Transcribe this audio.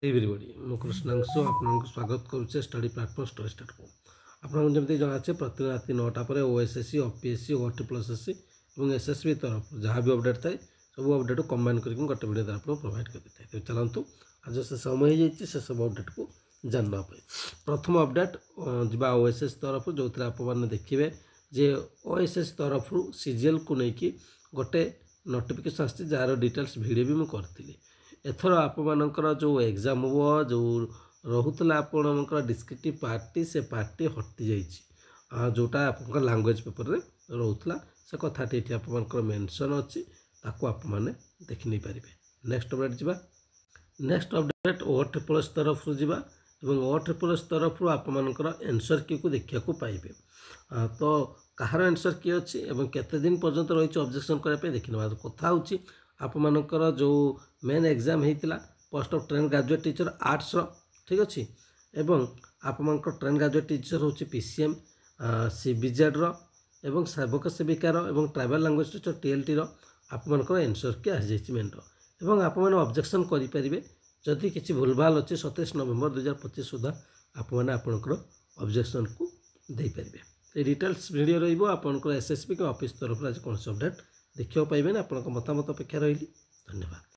Everybody मु कृष्णांशु आपको स्वागत करुचे स्टडी प्लाटफॉर्म स्टडी स्टार्ट को आपको जमी जाना प्रति राति 9टा पर ओएसएससी ओपीएससी ओटीप्लसएससी और एसएसबी तरफ जहाँ भी अपडेट थाए सब अपडेट कंबाइन करके गोटे वीडियो द्वारा आपको प्रोवाइड करते हैं। चलतु आज से समय हो से सब अपडेट को जानना प्रथम अपडेट जा ओएसएस तरफ जो थे आपने देखिए जे ओएसएस तरफ सीजीएल को लेकिन गोटे नोटिफिकेशन आसी जार डिटेल्स वीडियो भी मुझे एथर आपणकर जो एग्जाम हम जो रोला आपणकर डिस्क्रिप्टिव पार्टी से पार्टी हटि जाइए जोटा आप लैंग्वेज पेपर रे रोला से कथाटी ये आपंकर मेंशन अच्छी आप देखी नहीं पारे। नेक्स्ट अपडेट जा नेक्स्ट अपडेट OAAS तरफ जा OAAS तरफ आपंकर आंसर की को देखा पाइबे तो कहार आंसर किए अच्छी केते दिन पर्यंत रही ऑब्जेक्शन करने देखी ना कथा हूँ आपंकर जो मेन एग्जाम होता post of train graduate teacher arts ठीक अच्छे एवं आपंकर ट्रेन ग्रेजुएट टीचर हूँ पीसीएम सीबीजेड एवं सेवक सेविकार एवं ट्राइबल लैंग्वेज टीचर टीएलटी आपंकर आंसर की आसी जाइए मेन एवं आप ऑब्जेक्शन करेंगे जदि किसी भूल भाल अच्छे 27 नवेम्बर 2025 सुधा आपंकर ऑब्जेक्शन को दे पारे। ये डिटेल्स वीडियो रहा एसएसबी के ऑफिस तरफ आज कौन अपडेट देखा पाइबे आप मतामत अपेक्षा रही। धन्यवाद।